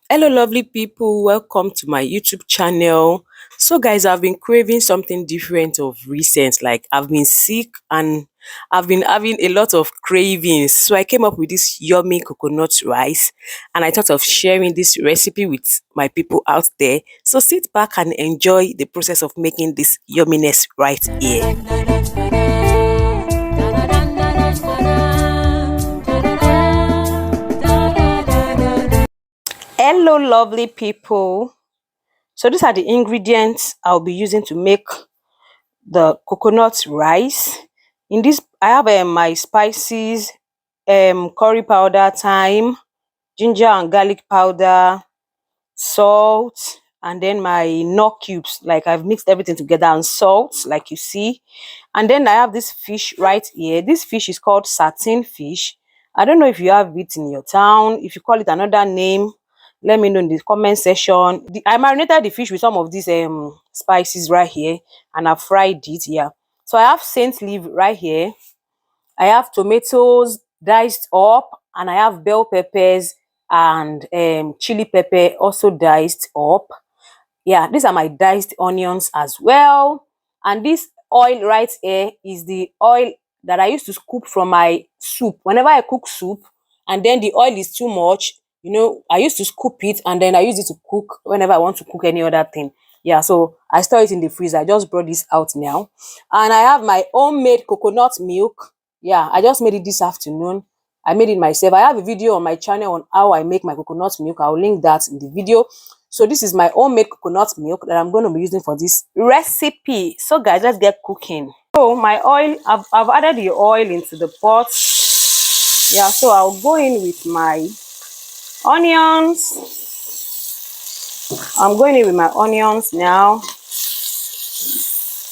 Hello, lovely people. Welcome to my YouTube channel. So, guys, I've been craving something different of recent. Like, I've been sick and I've been having a lot of cravings. So, I came up with this yummy coconut rice and I thought of sharing this recipe with my people out there. So, sit back and enjoy the process of making this yumminess right here. Hello, lovely people. So, these are the ingredients I'll be using to make the coconut rice. In this, I have my spices, curry powder, thyme, ginger and garlic powder, salt, and then my nut cubes. Like I've mixed everything together, and salt, like you see. And then I have this fish right here. This fish is called satin fish. I don't know if you have it in your town. If you call it another name, let me know in the comment section. I marinated the fish with some of these spices right here, and I fried it. Yeah. So I have saint leaf right here. I have tomatoes diced up, and I have bell peppers and chili pepper also diced up. Yeah, these are my diced onions as well. And this oil right here is the oil that I used to scoop from my soup. Whenever I cook soup and then the oil is too much, I used to scoop it and then I use it to cook whenever I want to cook any other thing. Yeah, so I store it in the freezer. I just brought this out now. And I have my homemade coconut milk. Yeah, I just made it this afternoon. I made it myself. I have a video on my channel on how I make my coconut milk. I'll link that in the video. So this is my homemade coconut milk that I'm going to be using for this recipe. So guys, let's get cooking. So my oil, I've added the oil into the pot. Yeah, so I'll go in with my onions. I'm going in with my onions now.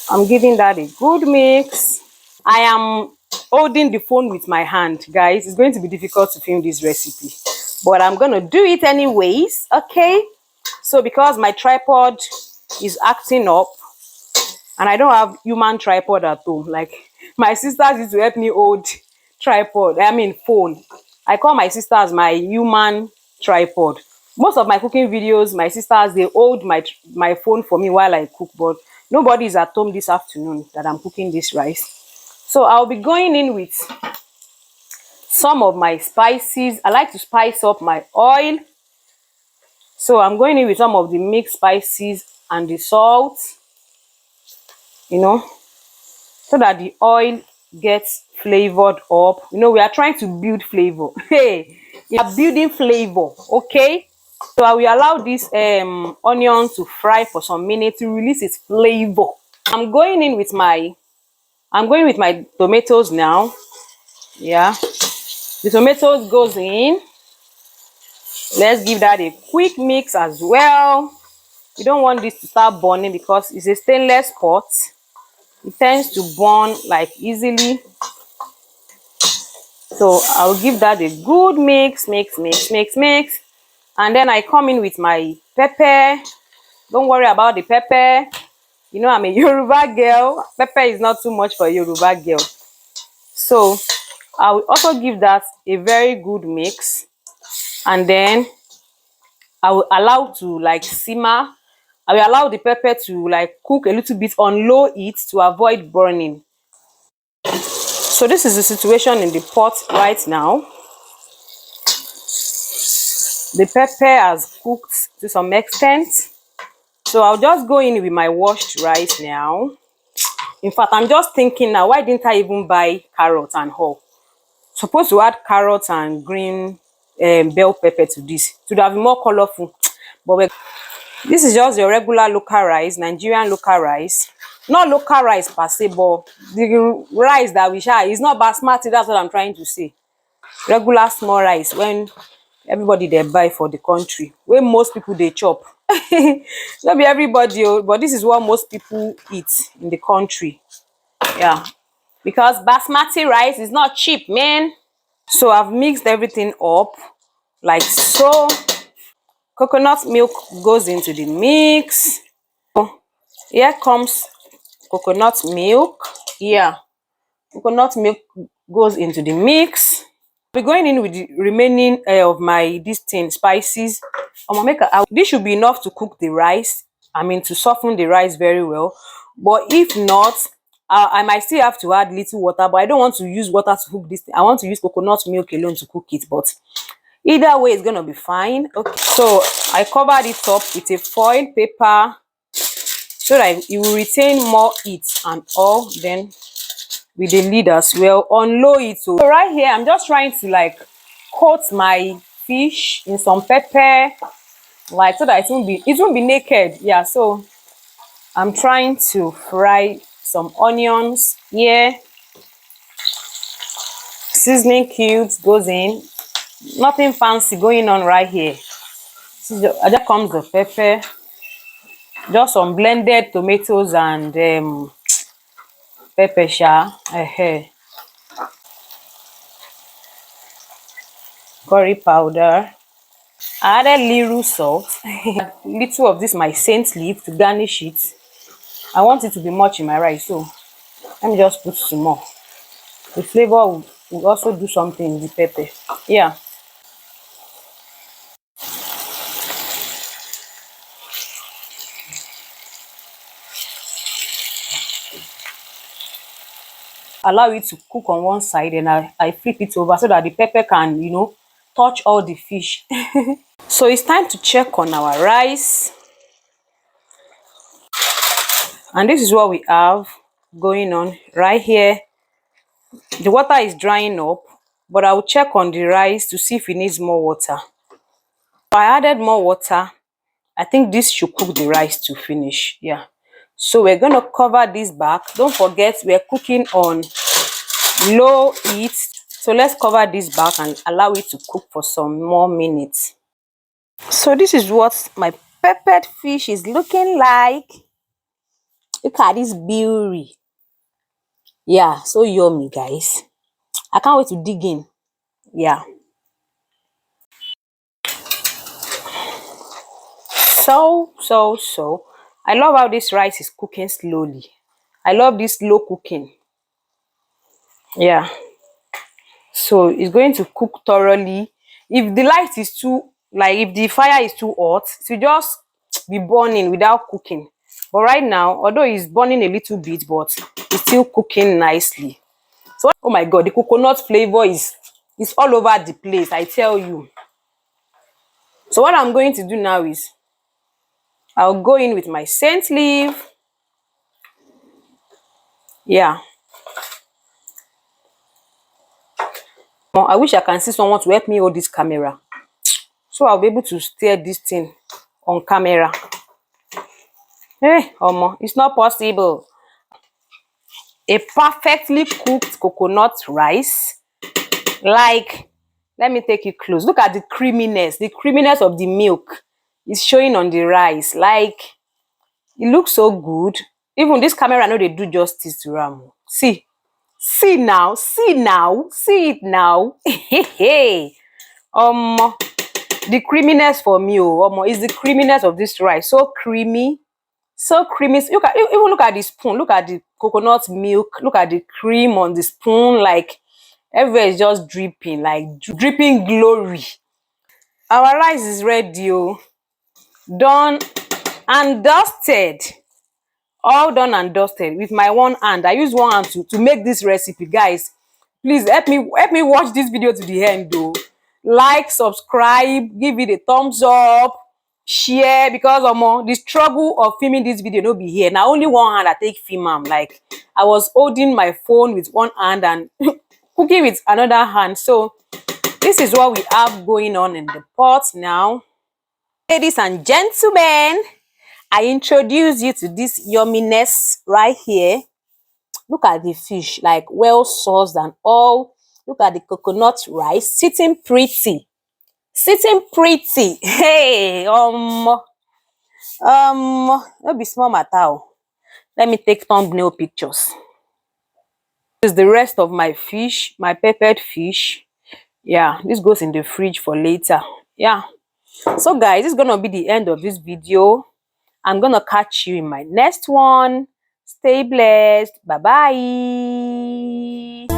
I'm giving that a good mix. I am holding the phone with my hand, guys. It's going to be difficult to film this recipe, but I'm going to do it anyways, okay? So because my tripod is acting up and I don't have human tripod at home, like my sisters used to help me hold phone. I call my sisters my human tripod. Most of my cooking videos, my sisters, they hold my phone for me while I cook, but nobody is at home this afternoon that I'm cooking this rice. So I'll be going in with some of my spices. I like to spice up my oil. So I'm going in with some of the mixed spices and the salt, so that the oil gets flavored up. We are trying to build flavor. Hey, we are building flavor, okay? So I will allow this onion to fry for some minutes to release its flavor. I'm going with my tomatoes now. Yeah, the tomatoes goes in. Let's give that a quick mix as well. You don't want this to start burning because it's a stainless pot. It tends to burn like easily. So I'll give that a good mix. And then I come in with my pepper. Don't worry about the pepper. I'm a Yoruba girl. Pepper is not too much for a Yoruba girl. So I will also give that a very good mix. And then I will allow to like simmer. I will allow the pepper to like cook a little bit on low heat to avoid burning. So this is the situation in the pot right now. The pepper has cooked to some extent. So I'll just go in with my washed rice now. In fact, I'm just thinking now, why didn't I even buy carrots and all? Supposed to add carrots and green bell pepper to this to have more colorful. But this is just your regular local rice, Nigerian local rice. Not local rice per se, but the rice that we share is not basmati. That's what I'm trying to say. Regular small rice when everybody they buy for the country, where most people they chop. Not be everybody, but this is what most people eat in the country. Yeah, because basmati rice is not cheap, man. So I've mixed everything up like so. Coconut milk goes into the mix. Here comes coconut milk. Yeah, coconut milk goes into the mix. We're going in with the remaining of my spices. I'm gonna make this should be enough to cook the rice. I mean, to soften the rice very well. But if not, I might still have to add little water, but I don't want to use water to cook this thing. I want to use coconut milk alone to cook it, but either way it's gonna be fine. Okay, so I covered it up with a foil paper so that it will retain more heat and all. Then with the lid as well, on low heat. So right here I'm just trying to like coat my fish in some pepper, like so that it won't be naked. Yeah, so I'm trying to fry some onions here. Seasoning cubes goes in. Nothing fancy going on right here. Just comes the pepper, just some blended tomatoes and pepper sha. Curry powder. I added little salt. Little of this my scent leaf to garnish it. I want it to be much in my rice, so let me just put some more. The flavor will also do something in the pepper. Yeah. Allow it to cook on one side, and I flip it over so that the pepper can, touch all the fish. So it's time to check on our rice. And this is what we have going on right here. The water is drying up, but I will check on the rice to see if it needs more water. I added more water. I think this should cook the rice to finish. Yeah. So we're going to cover this back. Don't forget, we're cooking on low heat. So let's cover this back and allow it to cook for some more minutes. So this is what my peppered fish is looking like. Look at this beauty. Yeah, so yummy, guys. I can't wait to dig in. Yeah. So. I love how this rice is cooking slowly. I love this slow cooking. Yeah. So it's going to cook thoroughly. If the light is if the fire is too hot, to just be burning without cooking. But right now, although it's burning a little bit, but it's still cooking nicely. So, oh my God, the coconut flavor is all over the place, I tell you. So what I'm going to do now is I'll go in with my scent leaf. Yeah. I wish I can see someone to help me hold this camera, so I'll be able to steer this thing on camera. Hey, it's not possible. A perfectly cooked coconut rice. Like, let me take it close. Look at the creaminess. The creaminess of the milk is showing on the rice. Like, it looks so good. Even this camera, I know they do justice to Ram. See now, see it now. Hey, the creaminess for me, is the creaminess of this rice. So creamy, so creamy. Even look at the spoon. Look at the coconut milk. Look at the cream on the spoon. Like, everywhere is just dripping, like dripping glory. Our rice is ready, done and dusted. All done and dusted with my one hand. I use one hand to make this recipe. Guys, please help me watch this video to the end though. Like, subscribe, give it a thumbs up, share, because the struggle of filming this video no be here. Now only one hand I take film am. Like, I was holding my phone with one hand and cooking with another hand. So this is what we have going on in the pot now. Ladies and gentlemen, I introduce you to this yumminess right here. Look at the fish, like well sauced and all. Look at the coconut rice, sitting pretty. Sitting pretty. Hey, no be small matter. Let me take thumbnail pictures. This is the rest of my fish, my peppered fish. Yeah, this goes in the fridge for later. Yeah. So guys, this is gonna be the end of this video. I'm gonna catch you in my next one. Stay blessed. Bye bye.